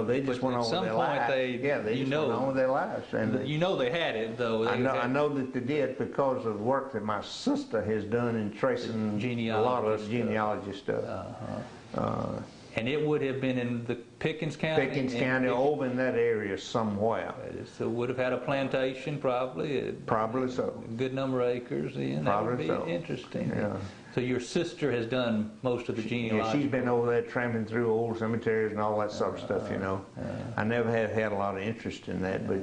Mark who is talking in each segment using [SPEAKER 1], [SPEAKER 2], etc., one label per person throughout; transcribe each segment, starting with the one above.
[SPEAKER 1] They just went on with their lives. Yeah, they just went on with their lives. And
[SPEAKER 2] you know they had it, though.
[SPEAKER 1] I know that they did because of the work that my sister has done in tracing a lot of genealogy stuff.
[SPEAKER 2] And it would have been in the Pickens County?
[SPEAKER 1] Pickens County, over in that area somewhere.
[SPEAKER 2] So would have had a plantation, probably?
[SPEAKER 1] Probably so.
[SPEAKER 2] A good number of acres in.
[SPEAKER 1] Probably
[SPEAKER 2] that would be interesting. Yeah. So your sister has done most of the genealogy?
[SPEAKER 1] Yeah, she's been over there tramping through old cemeteries and all that sort of stuff, you know. I never had a lot of interest in that, but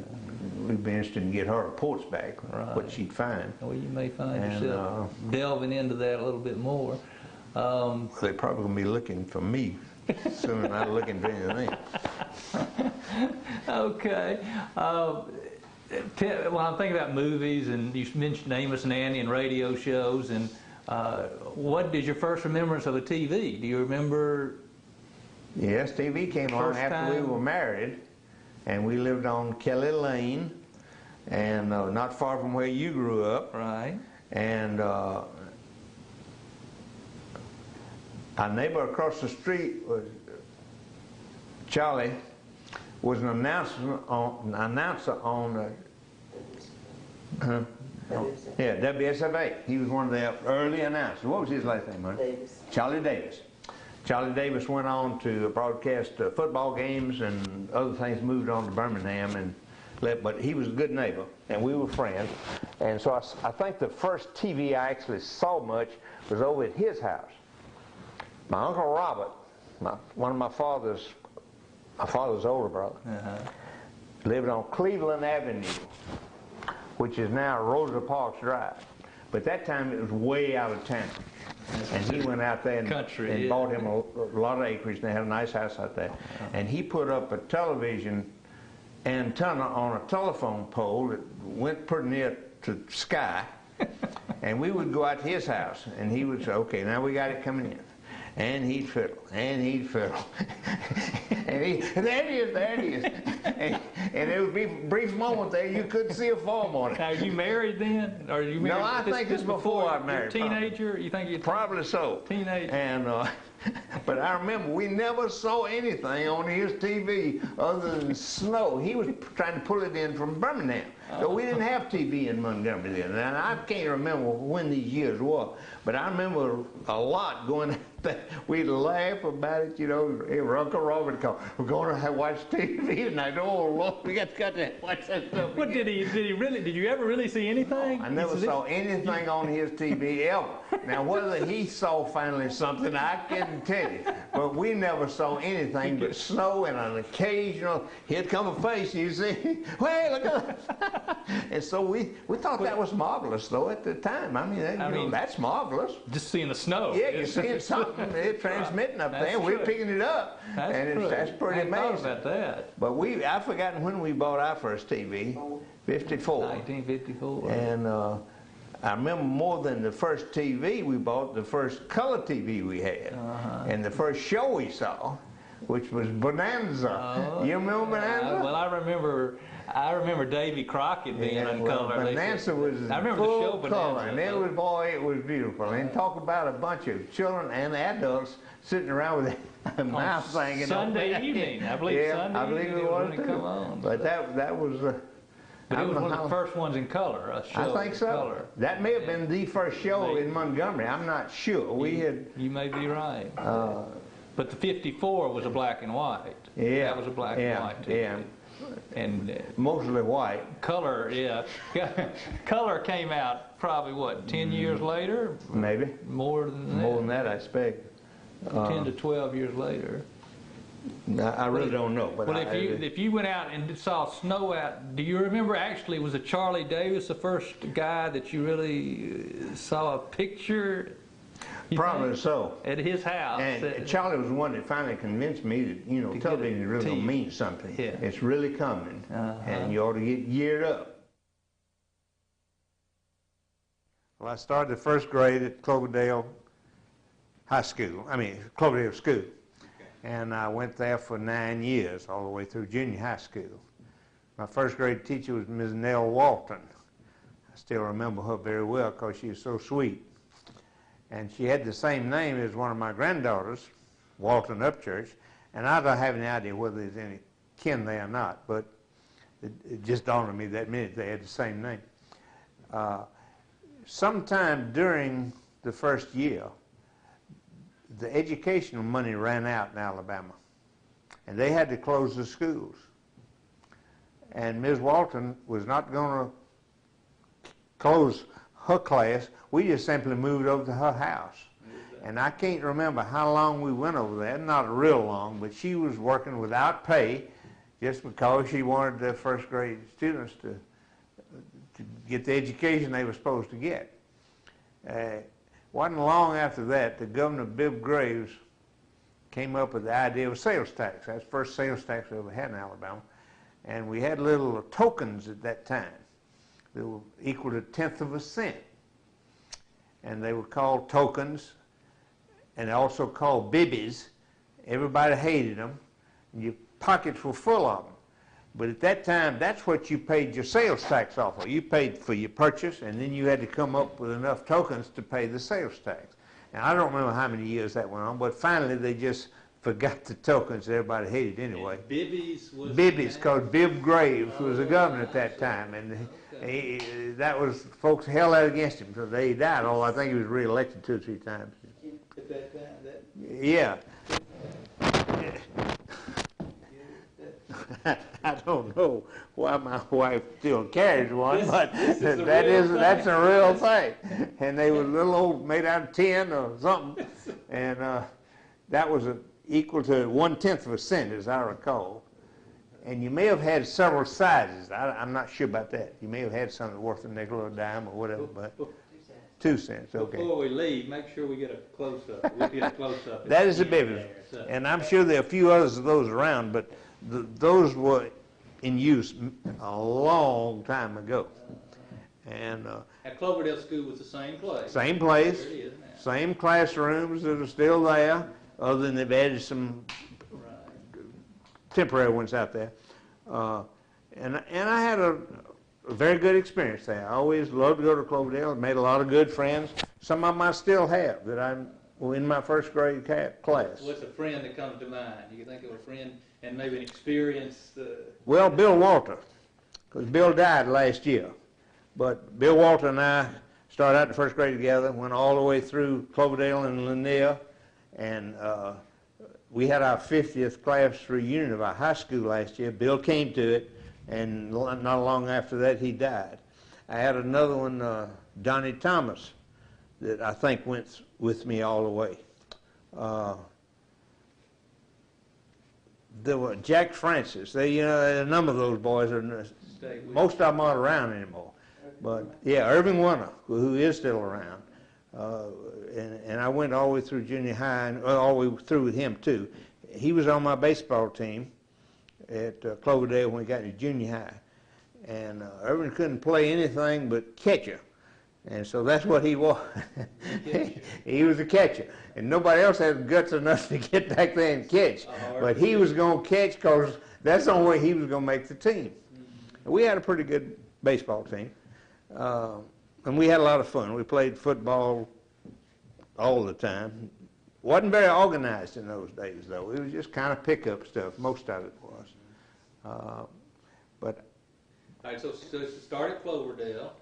[SPEAKER 1] we'd be interested in get her reports back, what she'd find.
[SPEAKER 2] Well, you may find yourself delving into that a little bit more.
[SPEAKER 1] They're probably going to be looking for me sooner than I'm looking for anything.
[SPEAKER 2] Okay. When I'm thinking about movies, and you mentioned Amos and Andy and radio shows, and what is your first remembrance of a TV? Do you remember?
[SPEAKER 1] Yes, TV came on after we were married, and we lived on Kelly Lane, and not far from where you grew up.
[SPEAKER 2] Right.
[SPEAKER 1] And our neighbor across the street was Charlie, was an announcer on WSFA. He was one of the early announcers. What was his last name, Mark?
[SPEAKER 3] Davis.
[SPEAKER 1] Charlie Davis. Charlie Davis went on to broadcast football games and other things, moved on to Birmingham, and but he was a good neighbor, and we were friends. And so I think the first TV I actually saw much was over at his house. My Uncle Robert, one of my father's older brother, lived on Cleveland Avenue, which is now Rosa Parks Drive. But that time it was way out of town. And he went out there and bought him a lot of acreage, and they had a nice house out there. And he put up a television antenna on a telephone pole that went pretty near to the sky. And we would go out to his house, and he would say, okay, now we got it coming in. And he'd fiddle, and he'd fiddle. and there it is. And there would be a brief moment there you couldn't see a form on it.
[SPEAKER 2] Now, are you married then? Or are you married?
[SPEAKER 1] No, I think it's before I married.
[SPEAKER 2] Teenager? You think you're
[SPEAKER 1] probably so.
[SPEAKER 2] Teenager.
[SPEAKER 1] And but I remember we never saw anything on his TV other than snow. He was trying to pull it in from Birmingham. So we didn't have TV in Montgomery then. And I can't remember when these years were, but I remember a lot going out there. We'd laugh about it, you know. Uncle Robert would call, we're going to watch TV tonight. Oh, Lord, we got to watch that stuff.
[SPEAKER 2] What did he really, did you ever really see anything?
[SPEAKER 1] No, I never saw anything on his TV ever. Now, whether he saw finally something, I couldn't tell you. But we never saw anything but snow and an occasional, here'd come a face, you see, hey, look at that. And so we thought that was marvelous, though, at the time. I mean, that's marvelous.
[SPEAKER 2] Just seeing the snow.
[SPEAKER 1] Yeah, you're seeing something, they're transmitting up there, and we're picking it up. That's pretty amazing.
[SPEAKER 2] I thought about that.
[SPEAKER 1] But I've forgotten when we bought our first TV, 54.
[SPEAKER 2] 1954.
[SPEAKER 1] And I remember more than the first TV we bought, the first color TV we had, and the first show we saw, which was Bonanza. You remember Bonanza?
[SPEAKER 2] Well, I remember Davy Crockett being in color.
[SPEAKER 1] Bonanza was full color, and it was beautiful. And talk about a bunch of children and adults sitting around with a mouse hanging
[SPEAKER 2] Sunday evening, I believe.
[SPEAKER 1] Yeah, I believe it was too. But that was.
[SPEAKER 2] But it was one of the first ones in color.
[SPEAKER 1] I think so.
[SPEAKER 2] Color.
[SPEAKER 1] That may have been the first show in Montgomery. I'm not sure.
[SPEAKER 2] You may be right. But the 54 was a black and white.
[SPEAKER 1] Yeah.
[SPEAKER 2] That was a black and white too.
[SPEAKER 1] Yeah.
[SPEAKER 2] And
[SPEAKER 1] mostly white.
[SPEAKER 2] Color, yeah. Color came out probably, what, 10 years later?
[SPEAKER 1] Maybe.
[SPEAKER 2] More than that.
[SPEAKER 1] More than that, I expect.
[SPEAKER 2] 10 to 12 years later.
[SPEAKER 1] I really don't know. But
[SPEAKER 2] well, if you went out and saw snow out, do you remember actually, was it Charlie Davis the first guy that you really saw a picture?
[SPEAKER 1] Probably so.
[SPEAKER 2] At his house.
[SPEAKER 1] And Charlie was the one that finally convinced me that, you know, television really don't mean something.
[SPEAKER 2] Yeah.
[SPEAKER 1] It's really coming, and you ought to get geared up. Well, I started the first grade at Cloverdale High School. Cloverdale School. Okay. And I went there for 9 years, all the way through junior high school. My first grade teacher was Ms. Nell Walton. I still remember her very well because she was so sweet. And she had the same name as one of my granddaughters, Walton Upchurch, And I don't have any idea whether there's any kin there or not, but it just dawned on me that minute they had the same name. Sometime during the first year, the educational money ran out in Alabama, and they had to close the schools. And Ms. Walton was not going to close her class. We just simply moved over to her house. And I can't remember how long we went over there, not real long, but she was working without pay just because she wanted the first grade students to get the education they were supposed to get. Wasn't long after that, the governor, Bibb Graves, came up with the idea of a sales tax. That's the first sales tax we ever had in Alabama. And we had little tokens at that time that were equal to 1/10 of a cent. And they were called tokens, and also called bibbies. Everybody hated them, and your pockets were full of them. But at that time, that's what you paid your sales tax off of. You paid for your purchase, and then you had to come up with enough tokens to pay the sales tax. And I don't remember how many years that went on, but finally they just forgot the tokens that everybody hated anyway.
[SPEAKER 3] And bibbies was...
[SPEAKER 1] Bibbies, because Bibb Graves was the governor at that time, and that was, folks held that against him, so they died. Oh, I think he was reelected 2 or 3 times.
[SPEAKER 3] At that time, that...
[SPEAKER 1] Yeah. I don't know why my wife still carries one, but that's a real thing. And they were little old, made out of tin or something, and that was equal to 1/10 of a cent, as I recall. And you may have had several sizes. I'm not sure about that. You may have had something worth a nickel or a dime or whatever, but 2 cents, okay.
[SPEAKER 3] Before we leave, make sure we get a close-up. We'll get a close-up.
[SPEAKER 1] That is a bibby, and I'm sure there are a few others of those around, but those were in use a long time ago. And
[SPEAKER 3] at Cloverdale School was the same place.
[SPEAKER 1] Same place,
[SPEAKER 3] There it is now.
[SPEAKER 1] same classrooms that are still there, other than they've added some temporary ones out there. And I had a very good experience there. I always loved to go to Cloverdale. I made a lot of good friends. Some of them I still have that I'm in my first grade class.
[SPEAKER 3] What's a friend that comes to mind? You can think of a friend and maybe an experience.
[SPEAKER 1] Well, Bill Walter, because Bill died last year. But Bill Walter and I started out in first grade together, went all the way through Cloverdale and Lanier, and we had our 50th class reunion of our high school last year. Bill came to it, and not long after that he died. I had another one, Donnie Thomas, that I think went with me all the way. There were Jack Francis. A number of those boys are. Most of them aren't around anymore. But yeah, Irving Winter, who is still around, and I went all the way through junior high and all the way through with him too. He was on my baseball team at Cloverdale when we got to junior high, and Irving couldn't play anything but catcher. And so that's what he was. He was a catcher. And nobody else had guts enough to get back there and catch. But he was going to catch because that's the only way he was going to make the team. And we had a pretty good baseball team. And we had a lot of fun. We played football all the time. Wasn't very organized in those days, though. It was just kind of pickup stuff. Most of it was. But
[SPEAKER 3] All right, so start at Cloverdale.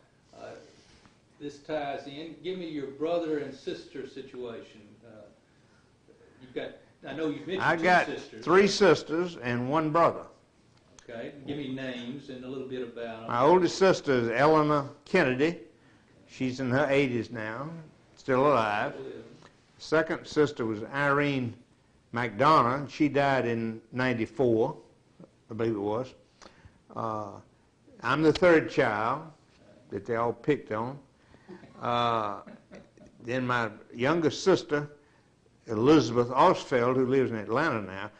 [SPEAKER 3] This ties in. Give me your brother and sister situation. You've got, I know you've mentioned
[SPEAKER 1] I
[SPEAKER 3] two
[SPEAKER 1] got
[SPEAKER 3] sisters.
[SPEAKER 1] 3 sisters and 1 brother.
[SPEAKER 3] Okay, give me names and a little bit about them.
[SPEAKER 1] My oldest sister is Eleanor Kennedy. She's in her 80s now, still alive. Second sister was Irene McDonough. She died in '94, I believe it was. I'm the 3rd child that they all picked on. Then my youngest sister, Elizabeth Osfeld, who lives in Atlanta now,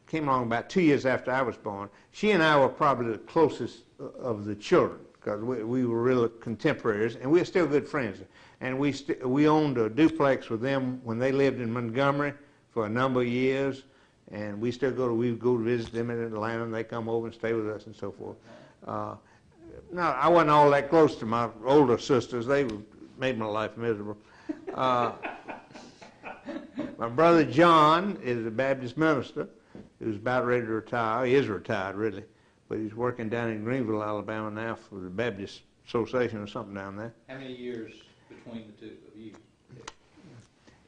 [SPEAKER 1] came along about 2 years after I was born. She and I were probably the closest of the children because we were real contemporaries, and we're still good friends. And we owned a duplex with them when they lived in Montgomery for a number of years, and we would go to visit them in Atlanta, and they come over and stay with us and so forth. No, I wasn't all that close to my older sisters. They made my life miserable. My brother John is a Baptist minister who's about ready to retire. He is retired, really, but he's working down in Greenville, Alabama now for the Baptist Association or something down there.
[SPEAKER 3] How many years between the two of you?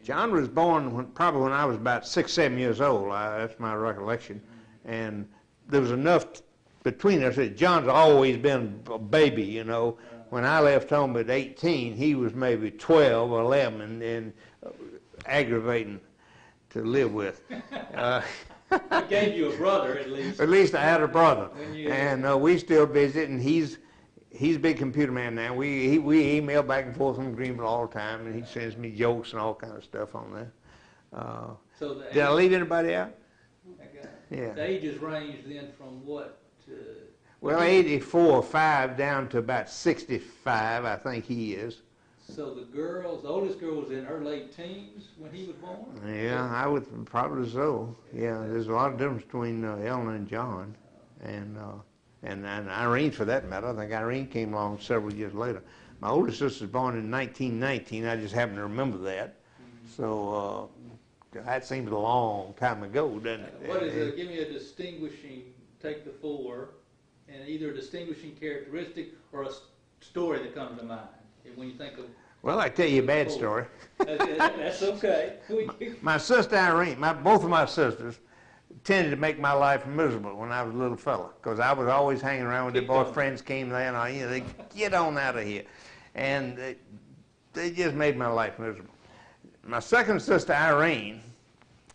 [SPEAKER 1] John was born probably when I was about 6, 7 years old. That's my recollection. And there was enough between us that John's always been a baby, you know. When I left home at 18, he was maybe 12 or 11 and aggravating to live with.
[SPEAKER 3] I gave you a brother, at least.
[SPEAKER 1] At least I had a brother. And we still visit, and he's a big computer man now. We email back and forth from Greenville all the time, and he sends me jokes and all kind of stuff on there. Did I leave anybody out? Yeah.
[SPEAKER 3] The ages range then from what?
[SPEAKER 1] Well, 84 or 5 down to about 65, I think he is.
[SPEAKER 3] So the oldest girl was in her late teens when he was born?
[SPEAKER 1] Yeah, I would probably so. Yeah, there's a lot of difference between Ellen and John, and Irene for that matter. I think Irene came along several years later. My older sister was born in 1919. I just happen to remember that. So that seems a long time ago, doesn't it?
[SPEAKER 3] What is it? Give me a distinguishing, take the 4, and either a distinguishing characteristic or a story that comes to mind when you think of.
[SPEAKER 1] Well, I tell you a bad story.
[SPEAKER 3] That's okay.
[SPEAKER 1] My sister Irene, both of my sisters, tended to make my life miserable when I was a little fella, because I was always hanging around with their boyfriends came there, and they get on out of here, and they just made my life miserable. My second sister Irene,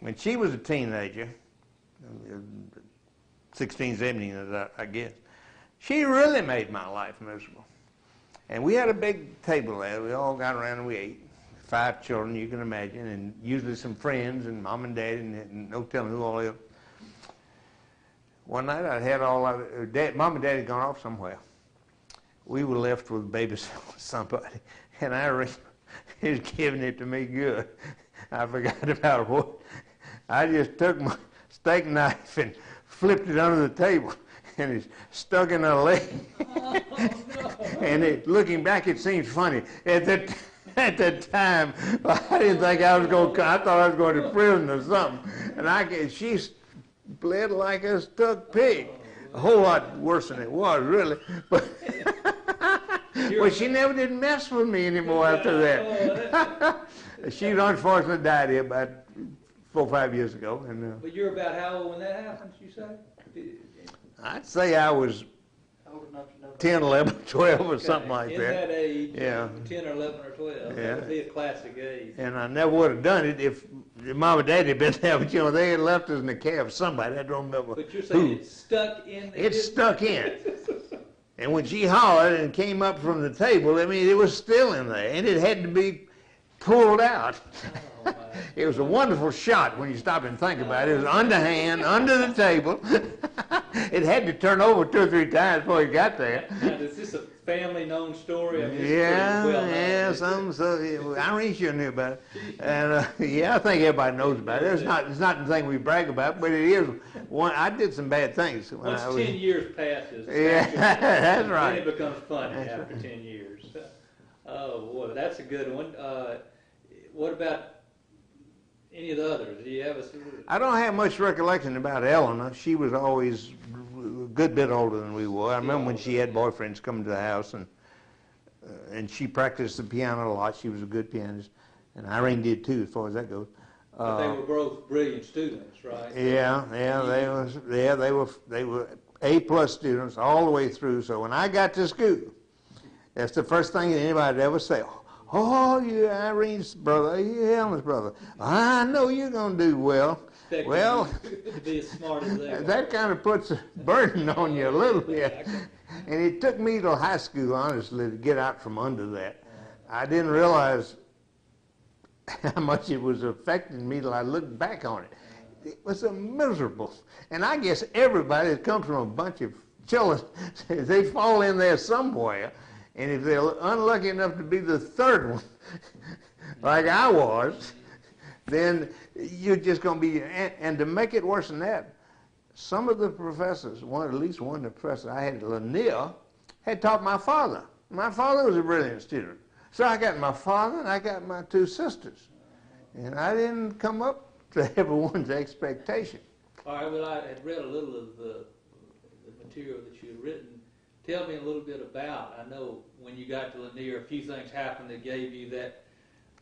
[SPEAKER 1] when she was a teenager, 16, 17, I guess, she really made my life miserable. And we had a big table there. We all got around and we ate. 5 children, you can imagine, and usually some friends and mom and dad, and no telling who all else. One night I had mom and dad had gone off somewhere. We were left with babysitting somebody, and Irene is giving it to me good. I forgot about what. I just took my steak knife and flipped it under the table, and it's stuck in her leg.
[SPEAKER 3] Oh, no.
[SPEAKER 1] And looking back, it seems funny. At the time, I didn't think I was going to. I thought I was going to prison or something. And she bled like a stuck pig. A whole lot worse than it was, really. But well, she never did mess with me anymore after that. She unfortunately died here about 4 or 5 years ago. And
[SPEAKER 3] but you're about how old when that happens, you say?
[SPEAKER 1] I'd say I was 10, 11, 12 or something like that.
[SPEAKER 3] In that age,
[SPEAKER 1] yeah.
[SPEAKER 3] 10 or 11 or 12,
[SPEAKER 1] yeah.
[SPEAKER 3] That would be a classic age.
[SPEAKER 1] And I never would have done it if Mom and Daddy had been there, but they had left us in the care of somebody. I don't remember.
[SPEAKER 3] But you're saying it's stuck in?
[SPEAKER 1] It's stuck in. And when she hollered and came up from the table, I mean, it was still in there, and it had to be pulled out. Oh, it was a wonderful shot when you stop and think about it. It was underhand, under the table. It had to turn over 2 or 3 times before it got there.
[SPEAKER 3] Now, is this a family-known story? I mean,
[SPEAKER 1] yeah, Irene sure knew about it. And yeah, I think everybody knows about it. It's not the thing we brag about, but it is one. I did some bad things.
[SPEAKER 3] Once 10 years passes,
[SPEAKER 1] yeah, that's right.
[SPEAKER 3] Then it becomes funny after 10 years. Oh, boy, that's a good one. What about any of the others? Do you have a?
[SPEAKER 1] I don't have much recollection about Eleanor. She was always a good bit older than we were. I remember when she had boyfriends coming to the house, and she practiced the piano a lot. She was a good pianist, and Irene did too, as far as that goes.
[SPEAKER 3] But they were both brilliant students, right?
[SPEAKER 1] Yeah, they were A+ students all the way through. So when I got to school, that's the first thing that anybody would ever say. Oh, you're Irene's brother, you're Helen's brother. I know you're going to do well. Well,
[SPEAKER 3] be as smart as they
[SPEAKER 1] that kind of puts a burden on you a little bit. And it took me till high school, honestly, to get out from under that. I didn't realize how much it was affecting me till I looked back on it. It was a miserable. And I guess everybody that comes from a bunch of children, they fall in there somewhere. And if they're unlucky enough to be the third one, like I was, then you're just going to be, and to make it worse than that, some of the professors, at least one of the professors I had, Lanier, had taught my father. My father was a brilliant student. So I got my father and I got my 2 sisters. And I didn't come up to everyone's expectation.
[SPEAKER 3] All right, well, I had read a little of the material that you had written. Tell me a little bit about, I know when you got to Lanier, a few things happened that gave you that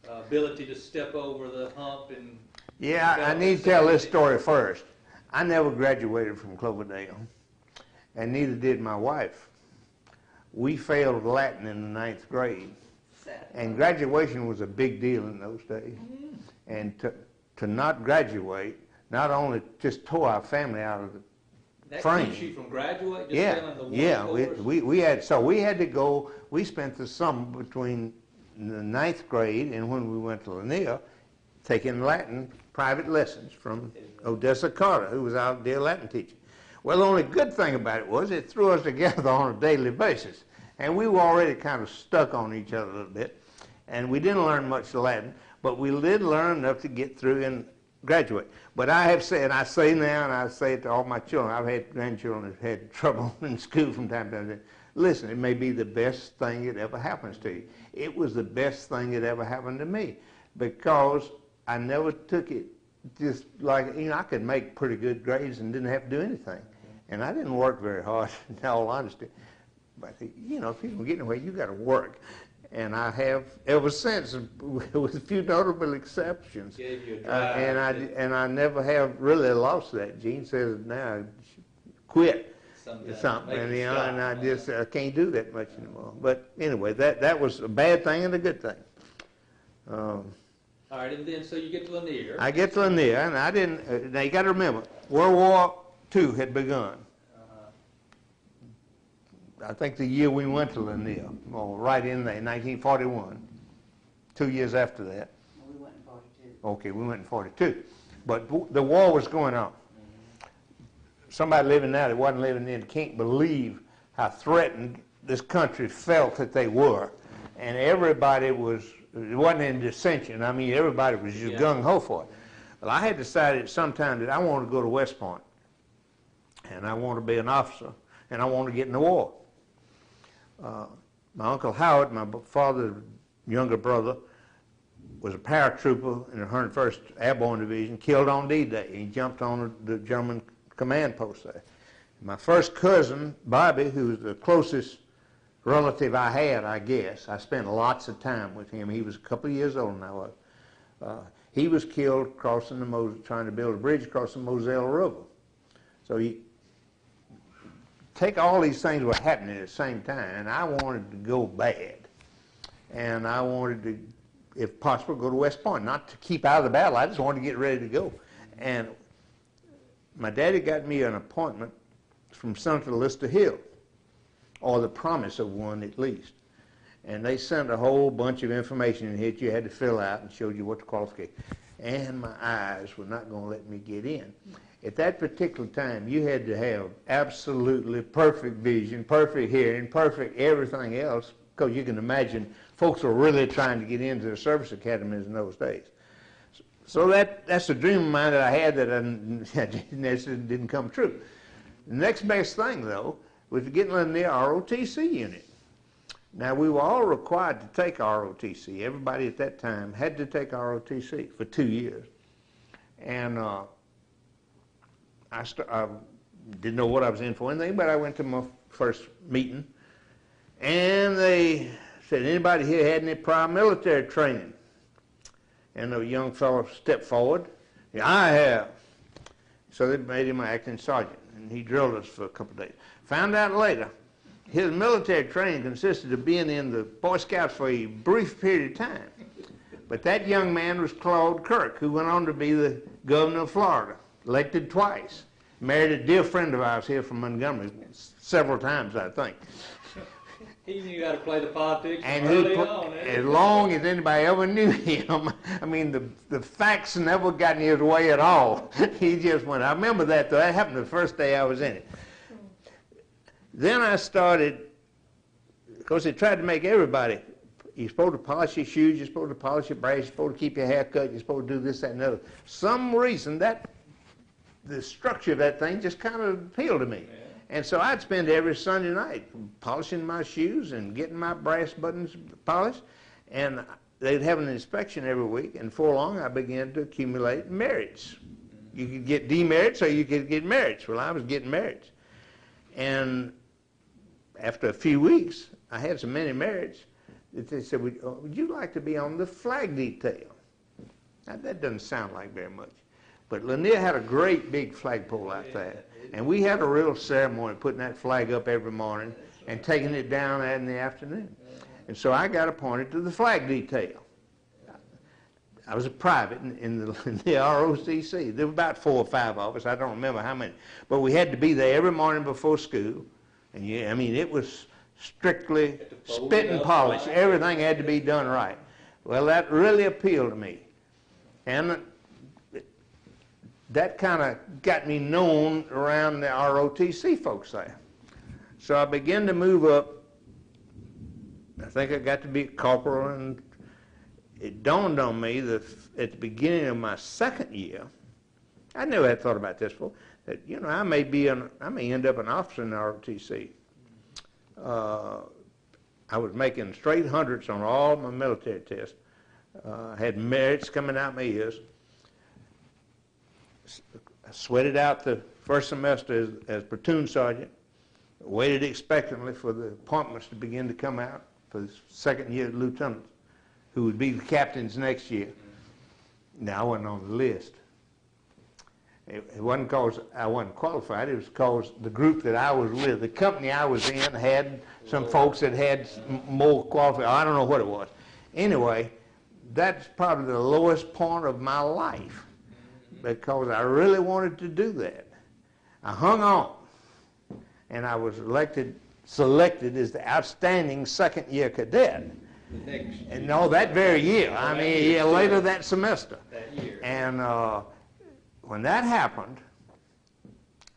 [SPEAKER 3] ability to step over the hump and...
[SPEAKER 1] Yeah, I need to tell this story first. I never graduated from Cloverdale, and neither did my wife. We failed Latin in the 9th grade, and graduation was a big deal in those days. And to not graduate, not only just tore our family out of the frame.
[SPEAKER 3] That keeps you from graduating?
[SPEAKER 1] Yeah, we had to go. We spent the summer between the 9th grade and when we went to Lanier, taking Latin private lessons from Odessa Carter, who was our dear Latin teacher. Well, the only good thing about it was it threw us together on a daily basis. And we were already kind of stuck on each other a little bit. And we didn't learn much Latin, but we did learn enough to get through and graduate. But I have said, I say now, and I say it to all my children, I've had grandchildren that have had trouble in school from time to time. Listen, it may be the best thing that ever happens to you. It was the best thing that ever happened to me, because I never took it just like, I could make pretty good grades and didn't have to do anything. And I didn't work very hard, in all honesty. But, if you're going to get anywhere, you got to work. And I have ever since, with a few notable exceptions.
[SPEAKER 3] Gave you a drive.
[SPEAKER 1] And I never have really lost that. Gene says now, quit something. And I just can't do that much anymore. But anyway, that was a bad thing and a good thing.
[SPEAKER 3] All right, and then so you get to Lanier.
[SPEAKER 1] I get to Lanier, and I didn't. Now you got to remember, World War II had begun. I think the year we went to Lanier, right in there, 1941. 2 years after that.
[SPEAKER 4] We went in 42.
[SPEAKER 1] Okay, we went in 42. But the war was going on. Somebody living now that wasn't living then can't believe how threatened this country felt that they were. And everybody was, it wasn't in dissension. I mean, everybody was just gung-ho for it. Well, I had decided at some time that I wanted to go to West Point. And I wanted to be an officer. And I wanted to get in the war. My Uncle Howard, my father's younger brother, was a paratrooper in the 101st Airborne Division, killed on D-Day. He jumped on the German command post there. My first cousin, Bobby, who was the closest relative I had, I guess, I spent lots of time with him. He was a couple of years older than I was. He was killed crossing trying to build a bridge across the Moselle River. So take all these things were happening at the same time, and I wanted to go bad. And I wanted to, if possible, go to West Point. Not to keep out of the battle, I just wanted to get ready to go. And my daddy got me an appointment from Senator Lister Hill, or the promise of one at least. And they sent a whole bunch of information in here that you had to fill out and showed you what the qualification. And my eyes were not going to let me get in. At that particular time, you had to have absolutely perfect vision, perfect hearing, perfect everything else, because you can imagine folks were really trying to get into the service academies in those days. So that's a dream of mine that I had that didn't come true. The next best thing, though, was to get in the ROTC unit. Now, we were all required to take ROTC. Everybody at that time had to take ROTC for 2 years. And I didn't know what I was in for anything, but I went to my first meeting, and they said, anybody here had any prior military training? And the young fellow stepped forward. Yeah, I have. So they made him an acting sergeant, and he drilled us for a couple of days. Found out later, his military training consisted of being in the Boy Scouts for a brief period of time. But that young man was Claude Kirk, who went on to be the governor of Florida. Elected twice. Married a dear friend of ours here from Montgomery several times, I think.
[SPEAKER 3] He knew how to play the politics
[SPEAKER 1] and
[SPEAKER 3] early on.
[SPEAKER 1] As long as anybody ever knew him, I mean, the facts never got in his way at all. He just went. I remember that, though. That happened the first day I was in it. Then I started, because they tried to make everybody, you're supposed to polish your shoes, you're supposed to polish your brass, you're supposed to keep your hair cut, you're supposed to do this, that, and the other. Some reason the structure of that thing just kind of appealed to me. Yeah. And so I'd spend every Sunday night polishing my shoes and getting my brass buttons polished. And they'd have an inspection every week, and before long I began to accumulate merits. You could get demerits or you could get merits. Well, I was getting merits. And after a few weeks, I had so many merits that they said, would you like to be on the flag detail? Now, that doesn't sound like very much. But Lanier had a great big flagpole out there. And we had a real ceremony putting that flag up every morning and taking it down in the afternoon. And so I got appointed to the flag detail. I was a private in the ROTC. There were about 4 or 5 of us. I don't remember how many. But we had to be there every morning before school. And I mean, it was strictly spit and polish. Everything had to be done right. Well, that really appealed to me. And that kind of got me known around the ROTC folks there. So I began to move up. I think I got to be a corporal, and it dawned on me that at the beginning of my second year, I never had thought about this before, that, you know, I may end up an officer in the ROTC. I was making straight hundreds on all my military tests. Had merits coming out my ears. I sweated out the first semester as platoon sergeant, waited expectantly for the appointments to begin to come out for the second year lieutenants, who would be the captains next year. Now, I wasn't on the list. It wasn't because I wasn't qualified. It was because the group that I was with, the company I was in, had some folks that had more qualified. I don't know what it was. Anyway, that's probably the lowest point of my life, because I really wanted to do that. I hung on, and I was selected as the outstanding second-year cadet. And no, that very year. I mean, a year later that semester.
[SPEAKER 3] That year.
[SPEAKER 1] And when that happened,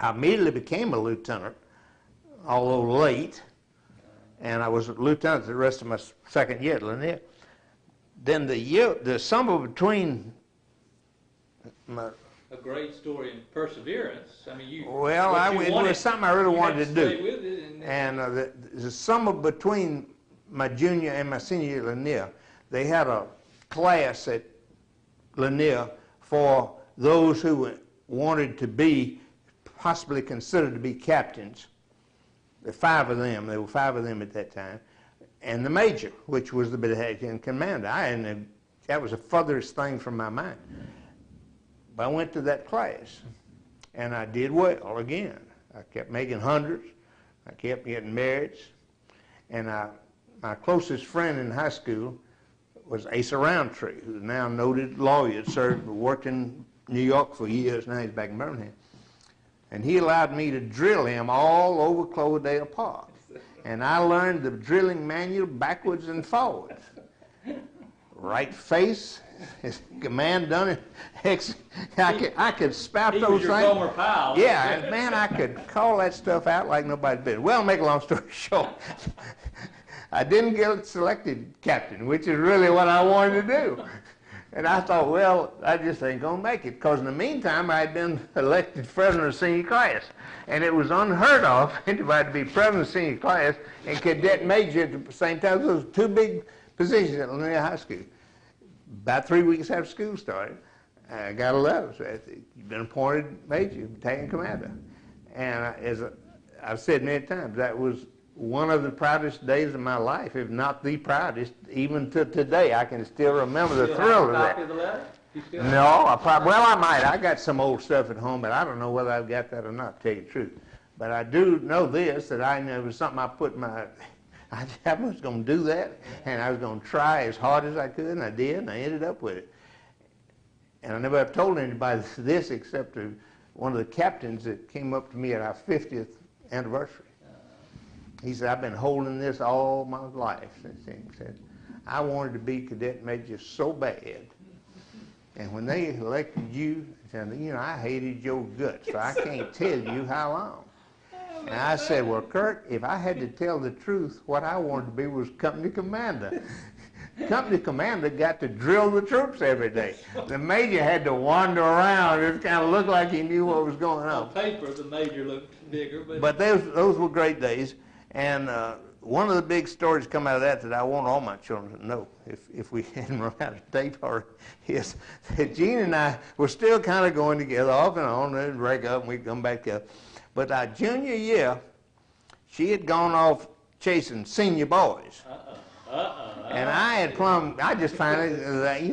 [SPEAKER 1] I immediately became a lieutenant, although late. And I was a lieutenant the rest of my second year at Lanier. Then the summer between my... A
[SPEAKER 3] great story in perseverance. I mean,
[SPEAKER 1] it was something I really wanted to do. And the summer between my junior and my senior year at Lanier, they had a class at Lanier for those who wanted to be possibly considered to be captains. There were 5 of them. There were 5 of them at that time. And the major, which was the battalion commander. That was the furthest thing from my mind. But I went to that class, and I did well again. I kept making hundreds. I kept getting merits. And my closest friend in high school was Asa Roundtree, who's now a noted lawyer, worked in New York for years. Now he's back in Birmingham. And he allowed me to drill him all over Cloverdale Park. And I learned the drilling manual backwards and forwards. Right face, his command done it. I could spout those things.
[SPEAKER 3] He was your former pal.
[SPEAKER 1] Yeah, and man, I could call that stuff out like nobody's business. Well, make a long story short, I didn't get selected captain, which is really what I wanted to do. And I thought, well, I just ain't going to make it, because in the meantime, I had been elected president of senior class. And it was unheard of for anybody to be president of senior class and cadet major at the same time. Those were 2 big positions at Lanier High School. About 3 weeks after school started, I got a letter saying, you've been appointed major, battalion commander. And as I've said many times, that was one of the proudest days of my life, if not the proudest. Even to today, I can still remember the thrill of that.
[SPEAKER 3] Copy of the letter?
[SPEAKER 1] No, I might. I got some old stuff at home, but I don't know whether I've got that or not, to tell you the truth. But I do know this, that I know it was something I put I was going to do that, and I was going to try as hard as I could, and I did, and I ended up with it. And I never have told anybody this except to one of the captains that came up to me at our 50th anniversary. He said, I've been holding this all my life since then. He said, I wanted to be cadet major so bad. And when they elected you, said, you know, I hated your guts, so I can't tell you how long. And I said, well, Kurt, if I had to tell the truth, what I wanted to be was company commander. Company commander got to drill the troops every day. The major had to wander around. It kind of looked like he knew what was going on.
[SPEAKER 3] On paper, the major looked bigger.
[SPEAKER 1] But those were great days. And one of the big stories come out of that I want all my children to know, if we hadn't run out of tape, or is that Jean and I were still kind of going together off and on, and break up, and we'd come back together. But our junior year, she had gone off chasing senior boys. And I just finally,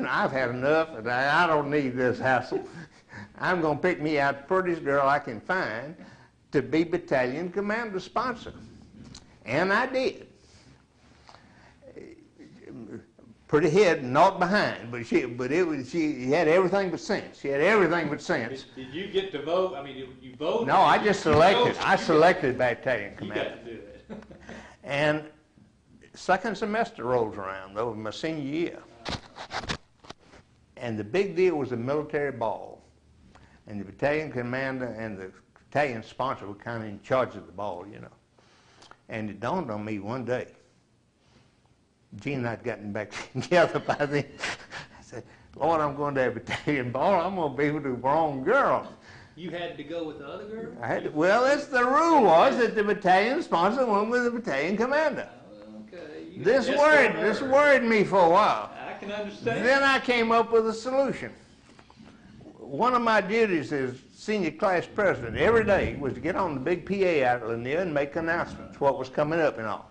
[SPEAKER 1] I've had enough, and I don't need this hassle. I'm going to pick me out the prettiest girl I can find to be battalion commander sponsor. And I did. Pretty head, not behind, but she had everything but sense. She had everything but sense.
[SPEAKER 3] Did you get to vote? I mean, you voted?
[SPEAKER 1] No, I just selected. I selected battalion commander.
[SPEAKER 3] You got to do it.
[SPEAKER 1] And second semester rolls around, though, my senior year. And the big deal was the military ball. And the battalion commander and the battalion sponsor were kind of in charge of the ball, And it dawned on me one day, Gene and I had gotten back together by then. I said, Lord, I'm going to have a battalion ball. I'm going to be with the wrong girl.
[SPEAKER 3] You had to go with the other girl?
[SPEAKER 1] I had to, well, that's the rule was that the battalion sponsor went with the battalion commander.
[SPEAKER 3] Okay.
[SPEAKER 1] This worried me for a while.
[SPEAKER 3] I can understand.
[SPEAKER 1] Then I came up with a solution. One of my duties as senior class president every day was to get on the big PA out at Lanier and make announcements, what was coming up and all.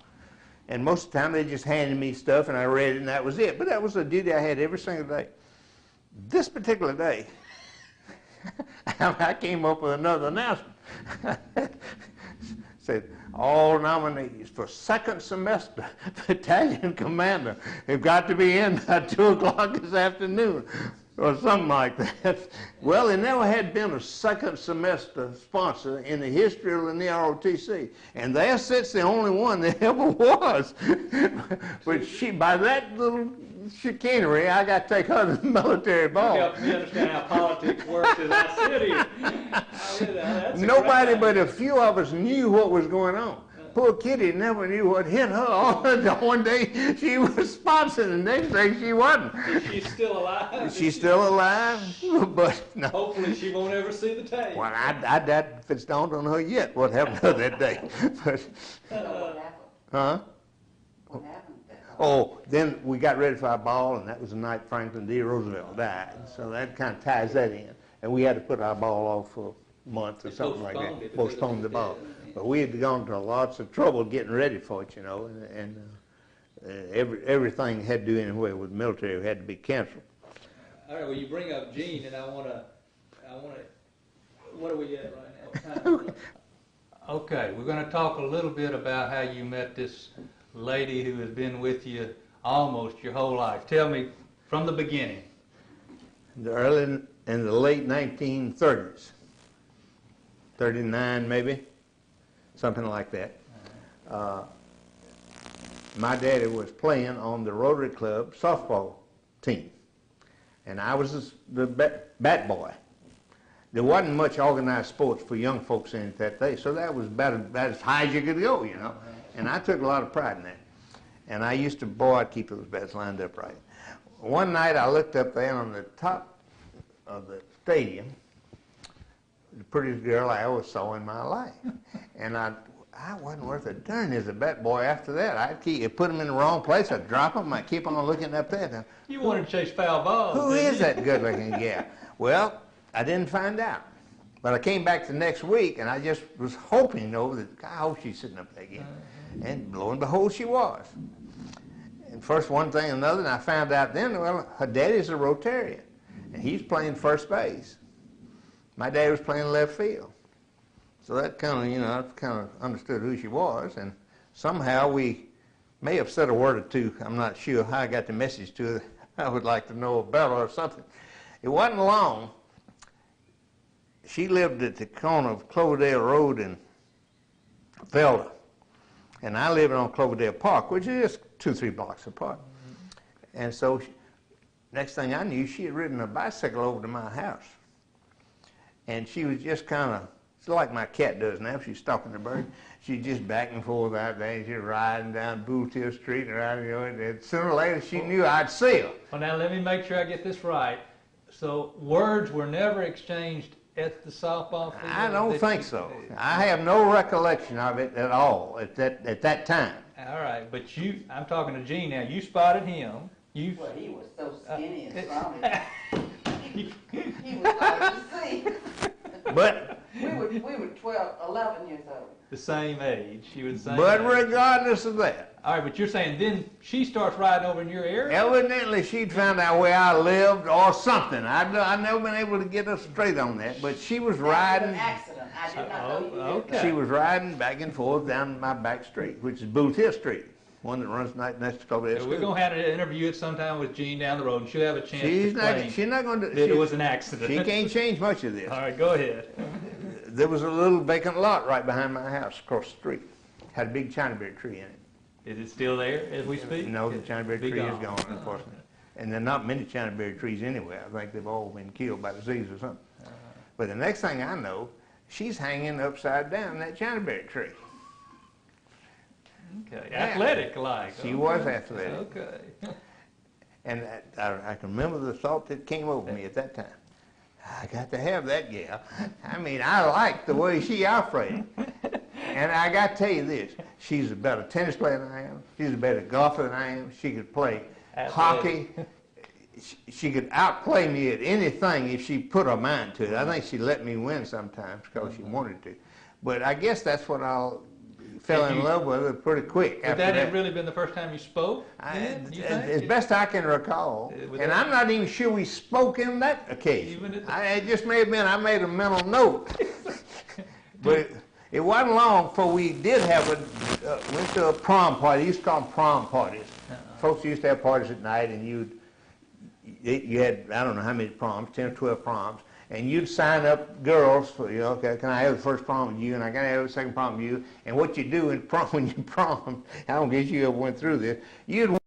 [SPEAKER 1] And most of the time they just handed me stuff and I read it and that was it. But that was a duty I had every single day. This particular day, I came up with another announcement. Said, all nominees for second semester battalion commander have got to be in by 2 o'clock this afternoon, or something like that. Well, there never had been a second semester sponsor in the history of the ROTC, and there sits the only one that ever was. But by that little chicanery, I got to take her to the military ball.
[SPEAKER 3] You helped me understand how politics works as I sit here.
[SPEAKER 1] Nobody but a few of us knew what was going on. Poor Kitty never knew what hit her. All one day she was sponsoring, the next day she wasn't.
[SPEAKER 3] Is she still alive?
[SPEAKER 1] She's still alive, but no.
[SPEAKER 3] Hopefully she won't ever see the tape.
[SPEAKER 1] Well, I doubt if it's dawned on her yet what happened to her that day. But, huh?
[SPEAKER 4] What happened?
[SPEAKER 1] Oh, then we got ready for our ball, and that was the night Franklin D. Roosevelt died. So that kind of ties that in. And we had to put our ball off for a month or something like that. Postponed the ball. But we had gone to lots of trouble getting ready for it, and everything had to do anyway with the military had to be canceled.
[SPEAKER 3] All right, well, you bring up Gene, and I want to, what are we at right now?
[SPEAKER 2] Okay, we're going to talk a little bit about how you met this lady who has been with you almost your whole life. Tell me from the beginning.
[SPEAKER 1] In the late 1930s, 39 maybe, something like that. My daddy was playing on the Rotary Club softball team, and I was the bat boy. There wasn't much organized sports for young folks in it that day, so that was about as high as you could go, And I took a lot of pride in that. And I used to, I'd keep those bats lined up right. One night I looked up there on the top of the stadium, the prettiest girl I ever saw in my life. And I wasn't worth a darn as a bat boy after that. I'd put them in the wrong place, I'd drop them, I'd keep on looking up there. Now,
[SPEAKER 2] You wanted to chase foul balls.
[SPEAKER 1] who is that good-looking gal? Well, I didn't find out. But I came back the next week, and I just was hoping, that I hope she's sitting up there again. And lo and behold, she was. And first one thing and another, and I found out then, well, her daddy's a Rotarian, and he's playing first base. My dad was playing left field. So that kind of, I kind of understood who she was, and somehow we may have said a word or two. I'm not sure how I got the message to her. I would like to know about her or something. It wasn't long. She lived at the corner of Cloverdale Road and Felder. And I lived on Cloverdale Park, which is just 2-3 blocks apart. And so, next thing I knew, she had ridden a bicycle over to my house. And she was just kind of, it's like my cat does now, she's stalking the bird. She's just back and forth out there, and she's riding down Booltier Street and riding, and sooner or later she knew I'd see her.
[SPEAKER 2] Well, now let me make sure I get this right. So words were never exchanged at the softball field?
[SPEAKER 1] I don't think so. I have no recollection of it at all at that time.
[SPEAKER 2] All right, but I'm talking to Gene now. You spotted him.
[SPEAKER 4] Well, he was so skinny and strong. He was hard to see.
[SPEAKER 1] But
[SPEAKER 4] We were 12, 11 years old.
[SPEAKER 2] the same age. You were the same
[SPEAKER 1] but
[SPEAKER 2] age.
[SPEAKER 1] regardless of that,
[SPEAKER 2] All right, but you're saying then she starts riding over in your area?
[SPEAKER 1] evidently she'd found out where I lived or something. I've never been able to get her straight on that, but she was
[SPEAKER 4] That was
[SPEAKER 1] riding.
[SPEAKER 4] an accident. I did not know you lived
[SPEAKER 2] okay.
[SPEAKER 4] there.
[SPEAKER 1] She was riding back and forth down my back street, which is Booth Hill Street, one that runs next to over there.
[SPEAKER 2] So we're going to have an interview at some time with Jean down the road, and she'll have a chance
[SPEAKER 1] She's
[SPEAKER 2] to
[SPEAKER 1] not.
[SPEAKER 2] claim
[SPEAKER 1] She's not going to.
[SPEAKER 2] that it was an accident.
[SPEAKER 1] She can't change much of this.
[SPEAKER 2] All right, go ahead.
[SPEAKER 1] There was a little vacant lot right behind my house across the street. Had a big Chinaberry tree in it.
[SPEAKER 2] Is it still there as we speak?
[SPEAKER 1] No, the Chinaberry
[SPEAKER 2] Be
[SPEAKER 1] tree is
[SPEAKER 2] gone.
[SPEAKER 1] gone, unfortunately. And there are not many Chinaberry trees anywhere. I think they've all been killed by disease or something. But the next thing I know, she's hanging upside down in that Chinaberry tree.
[SPEAKER 2] Okay,
[SPEAKER 1] Yeah.
[SPEAKER 2] athletic like.
[SPEAKER 1] She was athletic.
[SPEAKER 2] Okay.
[SPEAKER 1] And I can remember the thought that came over me at that time. I got to have that gal. I mean, I like the way she operated. And I got to tell you this, she's a better tennis player than I am. She's a better golfer than I am. She could play hockey. She could outplay me at anything if she put her mind to it. I think she let me win sometimes because she wanted to. But I guess that's what I fell in love with her pretty quick
[SPEAKER 2] But
[SPEAKER 1] after
[SPEAKER 2] that
[SPEAKER 1] that.
[SPEAKER 2] had really been the first time you spoke?
[SPEAKER 1] As best I can recall, and I'm not even sure we spoke in that occasion. It just may have been I made a mental note. But it wasn't long before we did have went to a prom party. They used to call them prom parties. Folks used to have parties at night, and you had, I don't know how many proms, 10 or 12 proms, and you'd sign up girls for, okay, can I have the first prom with you, and I got to have the second prom with you, and what you do in prom, when you prom, I don't guess you ever went through this, you'd